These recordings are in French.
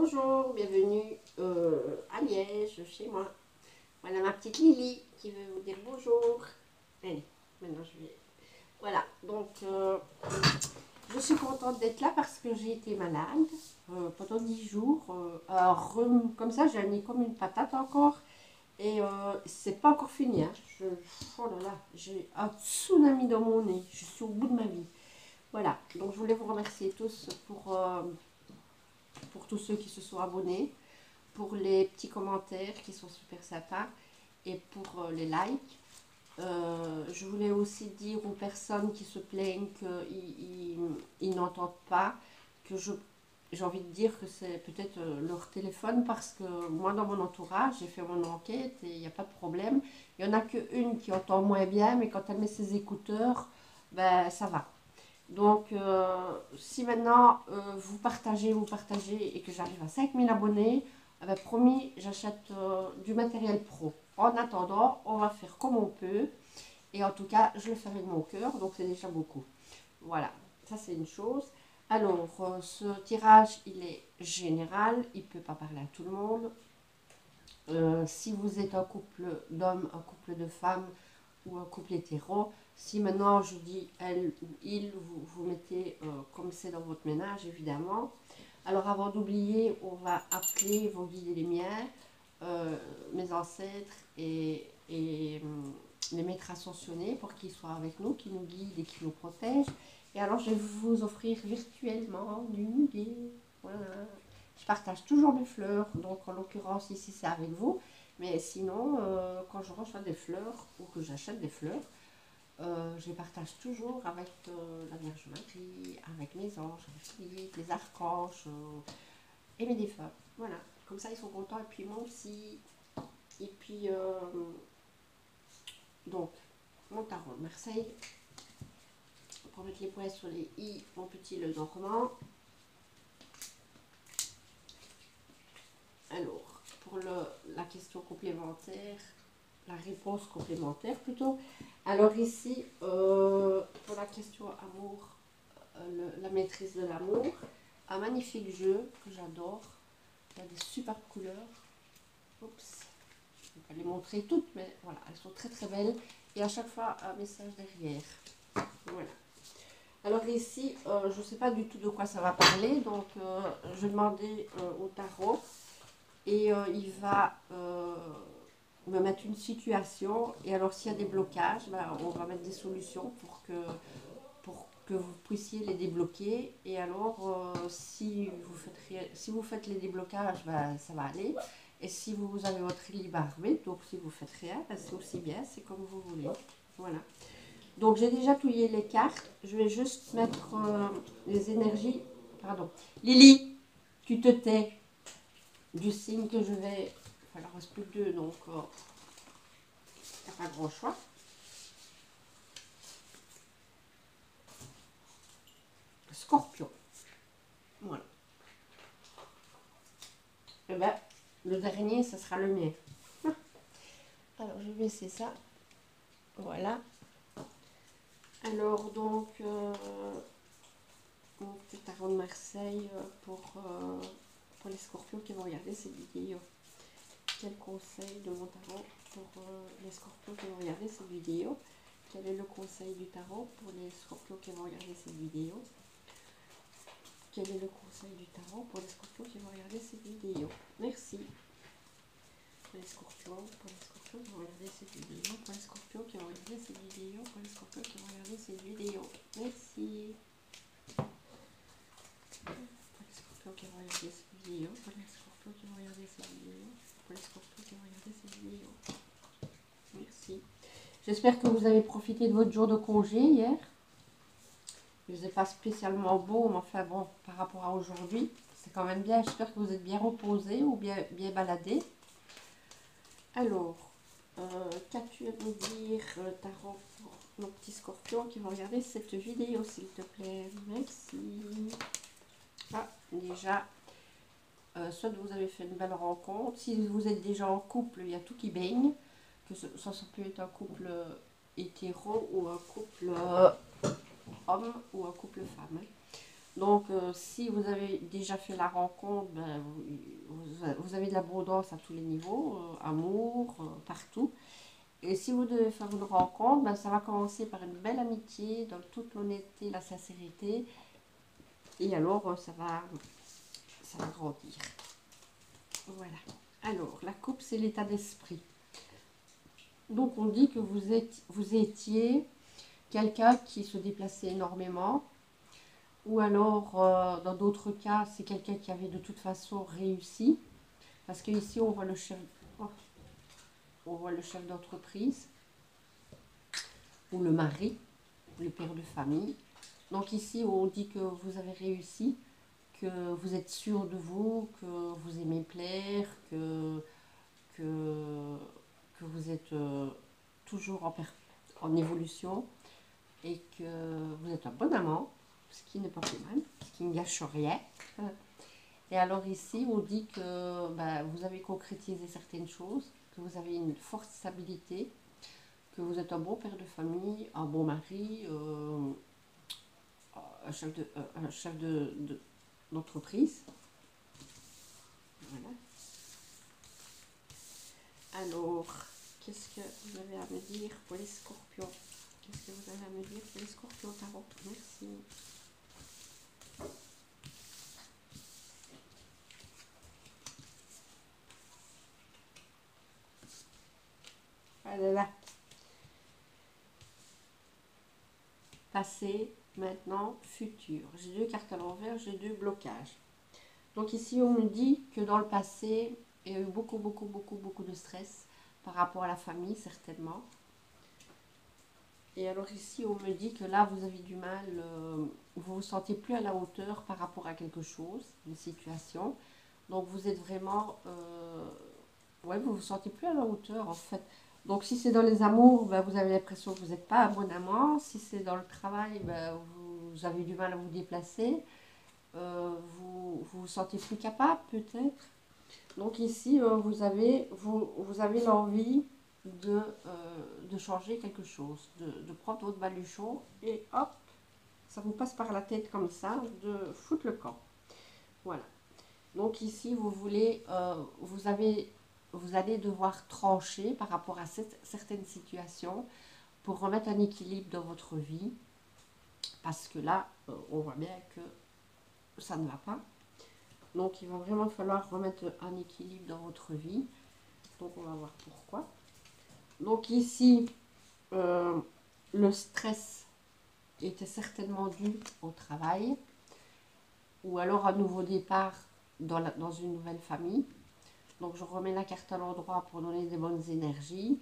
Bonjour, bienvenue à Liège, chez moi. Voilà ma petite Lily qui veut vous dire bonjour. Allez, maintenant je vais... Voilà, donc je suis contente d'être là parce que j'ai été malade pendant 10 jours. Un rhume comme ça, j'ai un nez comme une patate encore. Et c'est pas encore fini. Hein. Oh là là, j'ai un tsunami dans mon nez. Je suis au bout de ma vie. Voilà, donc je voulais vous remercier tous pour tous ceux qui se sont abonnés, pour les petits commentaires qui sont super sympas et pour les likes. Je voulais aussi dire aux personnes qui se plaignent qu'ils n'entendent pas, que j'ai envie de dire que c'est peut-être leur téléphone, parce que moi dans mon entourage, j'ai fait mon enquête et il n'y a pas de problème. Il n'y en a qu'une qui entend moins bien, mais quand elle met ses écouteurs, ben ça va. Donc, si maintenant vous partagez et que j'arrive à 5000 abonnés, eh ben, promis, j'achète du matériel pro. En attendant, on va faire comme on peut. Et en tout cas, je le fais avec mon cœur, donc c'est déjà beaucoup. Voilà, ça c'est une chose. Alors, ce tirage, il est général, il ne peut pas parler à tout le monde. Si vous êtes un couple d'hommes, un couple de femmes ou un couple hétéro, si maintenant je dis elle ou il, vous mettez comme c'est dans votre ménage, évidemment. Alors avant d'oublier, on va appeler vos guides et les miens, mes ancêtres et les maîtres ascensionnés pour qu'ils soient avec nous, qui nous guident et qui nous protègent. Et alors je vais vous offrir virtuellement du muguet. Voilà. Je partage toujours mes fleurs, donc en l'occurrence ici c'est avec vous. Mais sinon, quand je reçois des fleurs ou que j'achète des fleurs, je les partage toujours avec la Vierge Marie, avec mes anges, avec Philippe, les archanges et mes défunts. Voilà, comme ça ils sont contents et puis moi aussi. Et puis, donc, mon tarot de Marseille, pour mettre les points sur les i, mon petit le normand. Alors, pour la question complémentaire, la réponse complémentaire plutôt. Alors ici, pour la question amour, la maîtrise de l'amour, un magnifique jeu que j'adore. Il y a des superbes couleurs. Oups, je ne vais pas les montrer toutes, mais voilà, elles sont très très belles. Et à chaque fois, un message derrière. Voilà. Alors ici, je ne sais pas du tout de quoi ça va parler, donc je vais demander au tarot. Et il va me mettre une situation, et alors s'il y a des blocages, ben, on va mettre des solutions pour que vous puissiez les débloquer. Et alors si vous faites les déblocages, ben, ça va aller. Et si vous avez votre libre arbitre, donc si vous faites rien, ben, c'est aussi bien, c'est comme vous voulez. Voilà. Donc j'ai déjà touillé les cartes, je vais juste mettre les énergies. Pardon. Lily, tu te tais du signe que je vais... Enfin, il en reste plus que deux, donc il n'y a pas grand choix. Scorpion. Voilà. Et bien, le dernier, ce sera le mien. Alors, je vais essayer ça. Voilà. Alors, donc, mon petit tarot de Marseille pour les scorpions qui vont regarder cette vidéo. Quel conseil de mon tarot pour les scorpions qui vont regarder cette vidéo? Quel est le conseil du tarot pour les scorpions qui vont regarder cette vidéo? Quel est le conseil du tarot pour les scorpions qui vont regarder cette vidéo? Merci. Pour les scorpions qui vont regarder cette vidéo. Pour les scorpions qui vont regarder cette vidéo. Pour les scorpions qui vont regarder cette vidéo. Merci. Pour les scorpions qui vont regarder cette vidéo. Pour les scorpions qui vont regarder cette vidéo. Pour les scorpions qui vont regarder cette vidéo. Merci. J'espère que vous avez profité de votre jour de congé hier. Je ne sais pas spécialement beau, mais enfin bon, par rapport à aujourd'hui, c'est quand même bien. J'espère que vous êtes bien reposé ou bien baladé. Alors, qu'as-tu à nous dire, tarot, pour nos petits scorpions qui vont regarder cette vidéo, s'il te plaît? Merci. Ah, déjà, soit vous avez fait une belle rencontre. Si vous êtes déjà en couple, il y a tout qui baigne. Que ça peut être un couple hétéro ou un couple homme ou un couple femme. Donc, si vous avez déjà fait la rencontre, ben, vous avez de l'abondance à tous les niveaux, amour, partout. Et si vous devez faire une rencontre, ben, ça va commencer par une belle amitié, dans toute l'honnêteté, la sincérité. Et alors, ça va grandir. Voilà. Alors, la coupe, c'est l'état d'esprit. Donc, on dit que vous étiez quelqu'un qui se déplaçait énormément. Ou alors, dans d'autres cas, c'est quelqu'un qui avait de toute façon réussi. Parce qu'ici, oh, on voit le chef d'entreprise, ou le mari, le père de famille. Donc ici, on dit que vous avez réussi, que vous êtes sûr de vous, que vous aimez plaire, que, que vous êtes toujours en évolution et que vous êtes un bon amant, ce qui n'est pas plus mal, ce qui ne gâche rien. Et alors ici, on dit que ben, vous avez concrétisé certaines choses, que vous avez une forte stabilité, que vous êtes un bon père de famille, un bon mari, un chef d'entreprise. Voilà. Alors, qu'est-ce que vous avez à me dire pour les scorpions? Qu'est-ce que vous avez à me dire pour les scorpions, tarot? Merci. Ah là là. Passé, maintenant, futur. J'ai deux cartes à l'envers, j'ai deux blocages. Donc ici, on me dit que dans le passé, il y a eu beaucoup de stress par rapport à la famille, certainement. Et alors ici, on me dit que là, vous avez du mal, vous vous sentez plus à la hauteur par rapport à quelque chose, une situation. Donc vous êtes vraiment, ouais, vous vous sentez plus à la hauteur en fait. Donc si c'est dans les amours, ben, vous avez l'impression que vous n'êtes pas un bon amant. Si c'est dans le travail, ben, vous avez du mal à vous déplacer. Vous sentez plus capable peut-être. Donc ici, vous avez l'envie de changer quelque chose, de prendre votre baluchon et hop, ça vous passe par la tête comme ça, de foutre le camp. Voilà. Donc ici, vous allez devoir trancher par rapport à certaines situations pour remettre un équilibre dans votre vie. Parce que là, on voit bien que ça ne va pas. Donc il va vraiment falloir remettre un équilibre dans votre vie. Donc on va voir pourquoi. Donc ici, euh, le stress était certainement dû au travail. Ou alors un nouveau départ dans une nouvelle famille. Donc je remets la carte à l'endroit pour donner des bonnes énergies.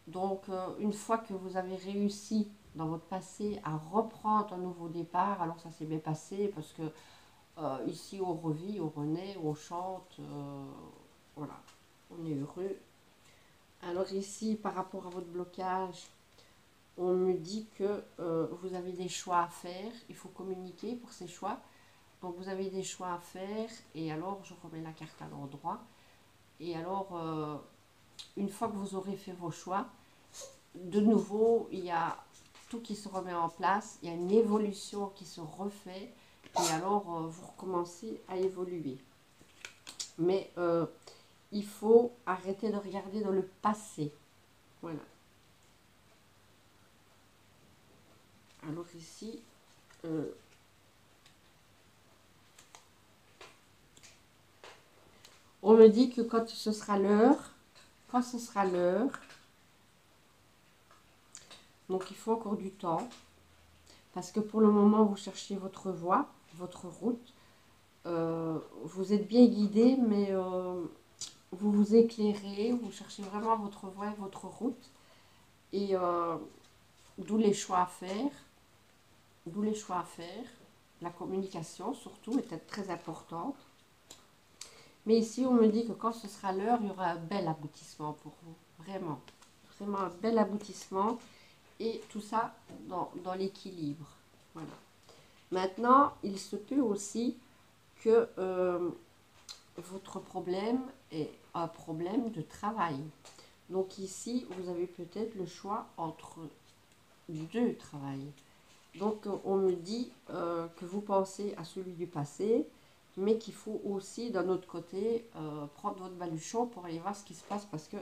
Donc une fois que vous avez réussi dans votre passé à reprendre un nouveau départ, alors ça s'est bien passé parce que ici on revit, on renaît, on chante, voilà, on est heureux. Alors ici par rapport à votre blocage, on me dit que vous avez des choix à faire, il faut communiquer pour ces choix. Donc vous avez des choix à faire et alors je remets la carte à l'endroit. Et alors, une fois que vous aurez fait vos choix, de nouveau, il y a tout qui se remet en place, il y a une évolution qui se refait, et alors vous recommencez à évoluer. Mais il faut arrêter de regarder dans le passé. Voilà. Alors ici, on me dit que quand ce sera l'heure, donc il faut encore du temps, parce que pour le moment, vous cherchez votre voie, votre route. Vous êtes bien guidé, mais vous vous éclairez, vous cherchez vraiment votre voie, votre route. Et d'où les choix à faire. D'où les choix à faire. La communication, surtout, est très importante. Mais ici, on me dit que quand ce sera l'heure, il y aura un bel aboutissement pour vous. Vraiment. Vraiment un bel aboutissement. Et tout ça dans l'équilibre. Voilà. Maintenant, il se peut aussi que votre problème est un problème de travail. Donc ici, vous avez peut-être le choix entre deux travails. Donc, on me dit que vous pensez à celui du passé, mais qu'il faut aussi, d'un autre côté, prendre votre baluchon pour aller voir ce qui se passe, parce que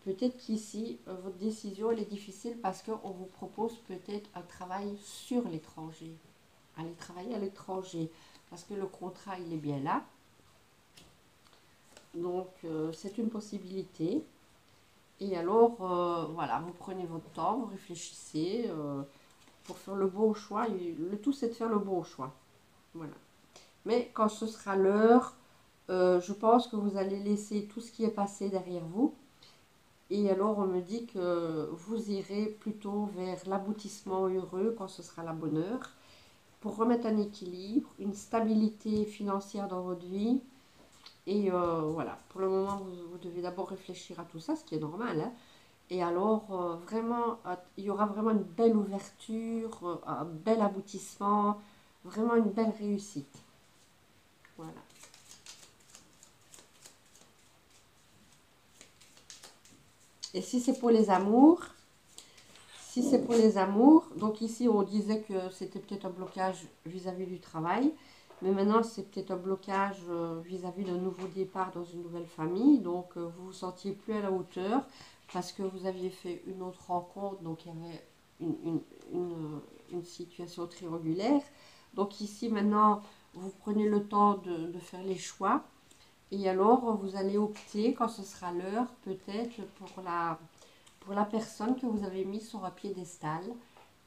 peut-être qu'ici, votre décision, elle est difficile parce qu'on vous propose peut-être un travail sur l'étranger. Aller travailler à l'étranger, parce que le contrat, il est bien là. Donc, c'est une possibilité. Et alors, voilà, vous prenez votre temps, vous réfléchissez pour faire le bon choix. Le tout, c'est de faire le bon choix. Voilà. Mais quand ce sera l'heure, je pense que vous allez laisser tout ce qui est passé derrière vous. Et alors, on me dit que vous irez plutôt vers l'aboutissement heureux quand ce sera la bonne heure, pour remettre un équilibre, une stabilité financière dans votre vie. Et voilà, pour le moment, vous devez d'abord réfléchir à tout ça, ce qui est normal, hein. Et alors, vraiment, il y aura vraiment une belle ouverture, un bel aboutissement, vraiment une belle réussite. Voilà. Et si c'est pour les amours, si c'est pour les amours, donc ici on disait que c'était peut-être un blocage vis-à-vis du travail, mais maintenant c'est peut-être un blocage vis-à-vis d'un nouveau départ dans une nouvelle famille, donc vous vous sentiez plus à la hauteur parce que vous aviez fait une autre rencontre, donc il y avait une situation très régulière. Donc ici maintenant vous prenez le temps de faire les choix et alors vous allez opter quand ce sera l'heure peut-être pour la personne que vous avez mise sur un piédestal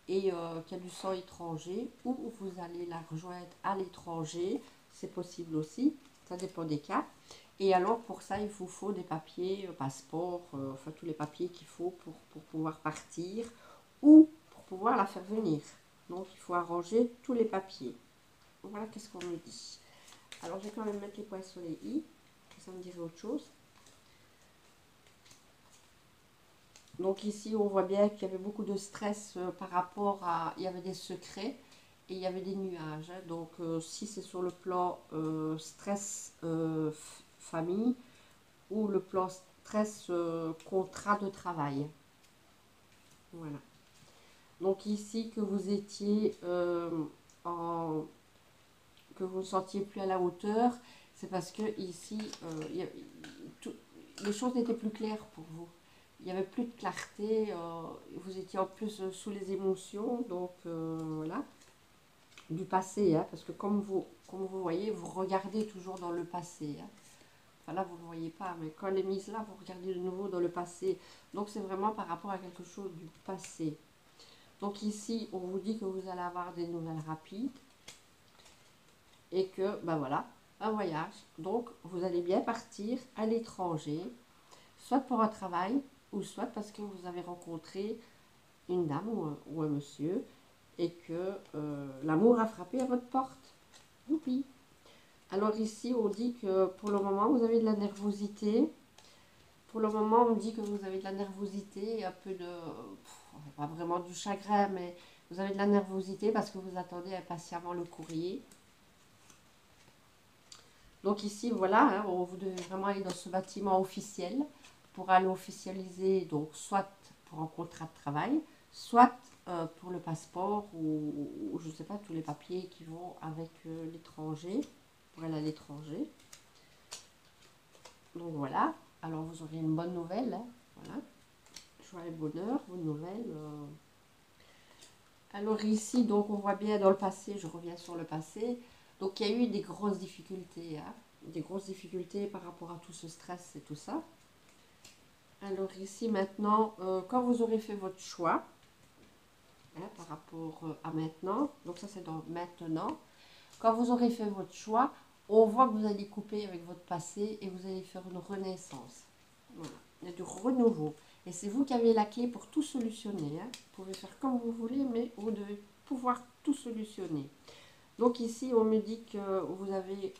et qui a du sang étranger, ou vous allez la rejoindre à l'étranger, c'est possible aussi, ça dépend des cas. Et alors pour ça, il vous faut des papiers, passeport, enfin tous les papiers qu'il faut pour pouvoir partir ou pour pouvoir la faire venir. Donc il faut arranger tous les papiers. Voilà qu'est-ce qu'on me dit. Alors je vais quand même mettre les points sur les i, ça me dirait autre chose. Donc ici, on voit bien qu'il y avait beaucoup de stress par rapport à... Il y avait des secrets et il y avait des nuages, hein. Donc si c'est sur le plan stress famille ou le plan stress contrat de travail. Voilà. Donc ici, que vous étiez en... que vous ne sentiez plus à la hauteur, c'est parce que ici, les choses n'étaient plus claires pour vous. Il n'y avait plus de clarté, vous étiez en plus sous les émotions, donc voilà, du passé, hein, parce que comme vous voyez, vous regardez toujours dans le passé, hein. Enfin là, vous ne le voyez pas, mais quand elle est mise là, vous regardez de nouveau dans le passé. Donc c'est vraiment par rapport à quelque chose du passé. Donc ici, on vous dit que vous allez avoir des nouvelles rapides et que, ben voilà, un voyage. Donc vous allez bien partir à l'étranger, soit pour un travail, ou soit parce que vous avez rencontré une dame ou un monsieur et que l'amour a frappé à votre porte. Youpi. Alors ici, on dit que pour le moment, vous avez de la nervosité. Pour le moment, on dit que vous avez de la nervosité, un peu de... pas vraiment du chagrin, mais vous avez de la nervosité parce que vous attendez impatiemment le courrier. Donc ici, voilà, hein, vous devez vraiment aller dans ce bâtiment officiel pour aller officialiser, donc soit pour un contrat de travail, soit pour le passeport ou je ne sais pas, tous les papiers qui vont avec l'étranger, pour aller à l'étranger. Donc voilà, alors vous aurez une bonne nouvelle, hein, voilà, joie et bonheur, bonne nouvelle. Alors ici, donc on voit bien dans le passé, je reviens sur le passé, donc il y a eu des grosses difficultés, hein, des grosses difficultés par rapport à tout ce stress et tout ça. Alors ici maintenant, quand vous aurez fait votre choix, hein, par rapport à maintenant, donc ça c'est dans maintenant, quand vous aurez fait votre choix, on voit que vous allez couper avec votre passé et vous allez faire une renaissance. Voilà, il y a du renouveau. Et c'est vous qui avez la clé pour tout solutionner, hein. Vous pouvez faire comme vous voulez, mais vous devez pouvoir tout solutionner. Donc ici, on me dit que vous avez...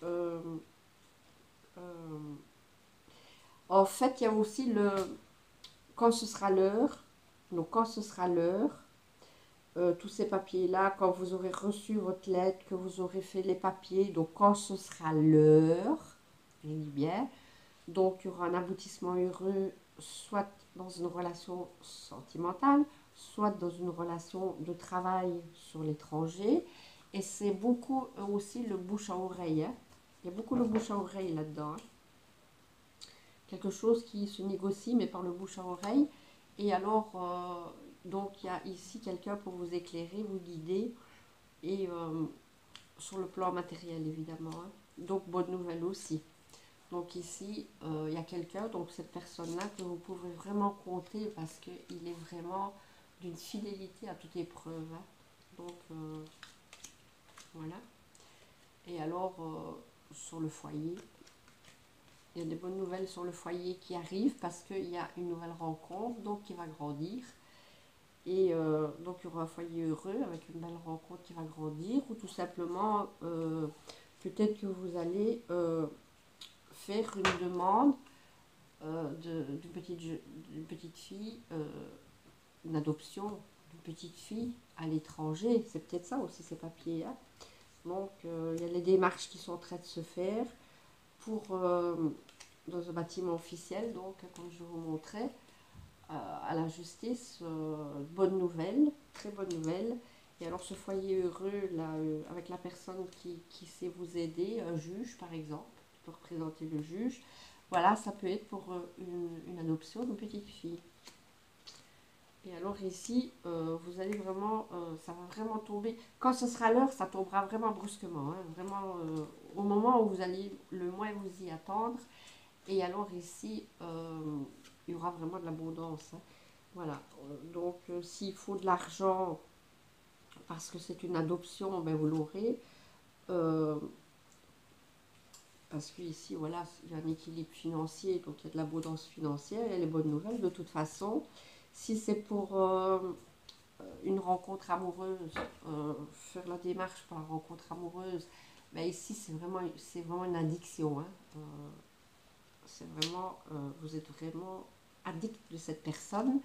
en fait, il y a aussi le... Quand ce sera l'heure, donc quand ce sera l'heure, tous ces papiers-là, quand vous aurez reçu votre lettre, que vous aurez fait les papiers, donc quand ce sera l'heure, je dis bien, donc il y aura un aboutissement heureux, soit dans une relation sentimentale, soit dans une relation de travail sur l'étranger. Et c'est beaucoup aussi le bouche à oreille, hein. Il y a beaucoup le bouche à oreille là-dedans, hein. Quelque chose qui se négocie, mais par le bouche à oreille. Et alors, donc il y a ici quelqu'un pour vous éclairer, vous guider, et sur le plan matériel évidemment, hein. Donc bonne nouvelle aussi. Donc ici, il y a quelqu'un, donc cette personne-là que vous pouvez vraiment compter parce qu'il est vraiment d'une fidélité à toute épreuve, hein. Donc voilà. Et alors, sur le foyer, il y a des bonnes nouvelles sur le foyer qui arrivent parce qu'il y a une nouvelle rencontre, donc qui va grandir. Et donc il y aura un foyer heureux avec une belle rencontre qui va grandir, ou tout simplement, peut-être que vous allez faire une demande d'une petite fille, une adoption d'une petite fille à l'étranger. C'est peut-être ça aussi ces papiers, hein. Donc il y a les démarches qui sont en train de se faire pour dans un bâtiment officiel, donc comme je vous montrais, à la justice. Bonne nouvelle, très bonne nouvelle. Et alors ce foyer heureux là, avec la personne qui sait vous aider, un juge par exemple, qui peut représenter le juge, voilà, ça peut être pour une adoption d'une petite fille. Et alors ici, vous allez vraiment, ça va vraiment tomber. Quand ce sera l'heure, ça tombera vraiment brusquement, hein, vraiment au moment où vous allez le moins vous y attendre. Et alors ici, il y aura vraiment de l'abondance, hein. Voilà, donc s'il faut de l'argent, parce que c'est une adoption, ben vous l'aurez. Euh, parce qu'ici, voilà, il y a un équilibre financier, donc il y a de l'abondance financière, il y a les bonnes nouvelles de toute façon. Si c'est pour une rencontre amoureuse, faire la démarche pour la rencontre amoureuse, ben ici c'est vraiment une addiction, hein. C'est vraiment, vous êtes vraiment addict de cette personne.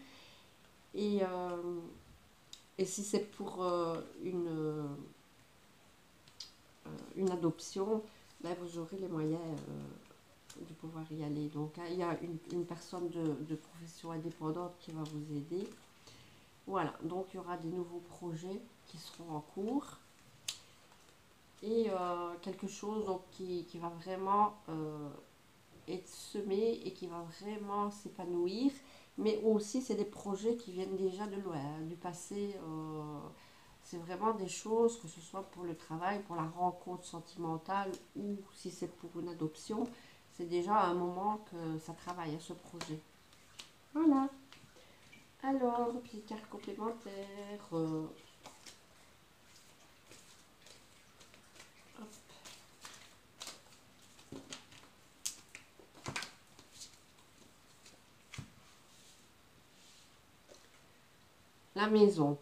Et, et si c'est pour une adoption, ben vous aurez les moyens de pouvoir y aller. Donc, hein, il y a une personne de profession indépendante qui va vous aider. Voilà, donc il y aura des nouveaux projets qui seront en cours. Et quelque chose donc, qui va vraiment être semé et qui va vraiment s'épanouir. Mais aussi, c'est des projets qui viennent déjà de loin, hein, du passé. C'est vraiment des choses, que ce soit pour le travail, pour la rencontre sentimentale ou si c'est pour une adoption, c'est déjà un moment que ça travaille à ce projet. Voilà. Alors, petite carte complémentaire. Hop. La maison.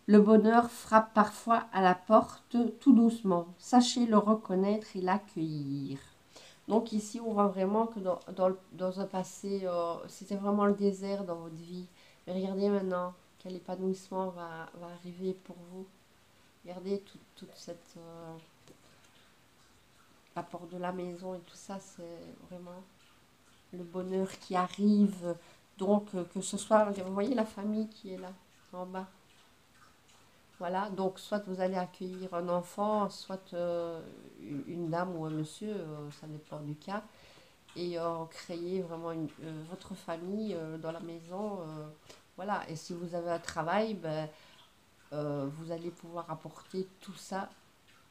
Le bonheur frappe parfois à la porte tout doucement. Sachez le reconnaître et l'accueillir. Donc ici, on voit vraiment que dans un passé, c'était vraiment le désert dans votre vie. Mais regardez maintenant quel épanouissement va arriver pour vous. Regardez toute cette... l'apport de la maison et tout ça, c'est vraiment le bonheur qui arrive. Donc, que ce soit... Vous voyez la famille qui est là, en bas. Voilà, donc soit vous allez accueillir un enfant, soit une dame ou un monsieur, ça dépend du cas, et créer vraiment votre famille dans la maison. Voilà, et si vous avez un travail, ben, vous allez pouvoir apporter tout ça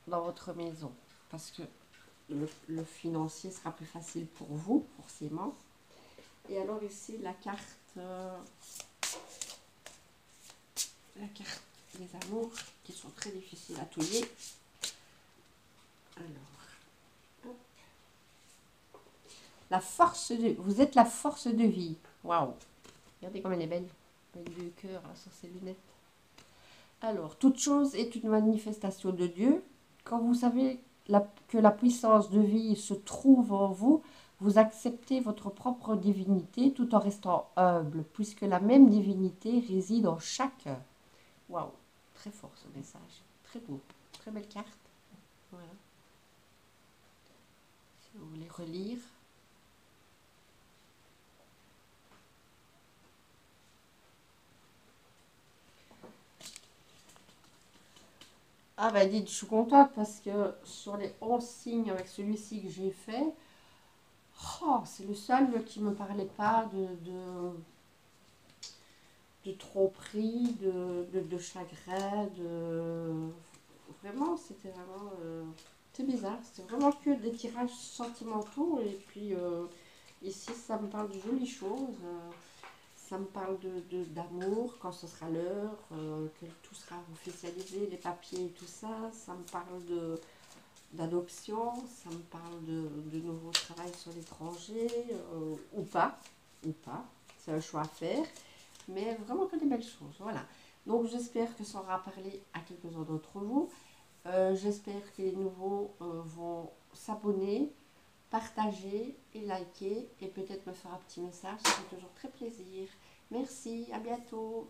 dans votre maison. Parce que le financier sera plus facile pour vous, forcément. Et alors ici, la carte des amours, qui sont très difficiles à touiller. Alors, la force de... Vous êtes la force de vie. Waouh! Regardez comme elle est belle. Avec deux cœurs là, sur ses lunettes. Alors, toute chose est une manifestation de Dieu. Quand vous savez que la puissance de vie se trouve en vous, vous acceptez votre propre divinité tout en restant humble, puisque la même divinité réside en chacun. Waouh! Très fort ce message. Très beau. Très belle carte. Voilà. Si vous voulez relire. Ah bah dites, je suis contente parce que sur les 11 signes avec celui-ci que j'ai fait, oh, c'est le seul qui me parlait pas de trop pris, de chagrin, Vraiment, c'était vraiment... c'est bizarre, c'était vraiment que des tirages sentimentaux. Et puis ici, ça me parle de jolies choses. Ça me parle d'amour quand ce sera l'heure, que tout sera officialisé, les papiers et tout ça. Ça me parle d'adoption, ça me parle de nouveau travail sur l'étranger, ou pas, c'est un choix à faire, mais vraiment que des belles choses, voilà. Donc j'espère que ça aura parlé à quelques-uns d'entre vous. J'espère que les nouveaux vont s'abonner, partager et liker et peut-être me faire un petit message, ça fait toujours très plaisir. Merci, à bientôt.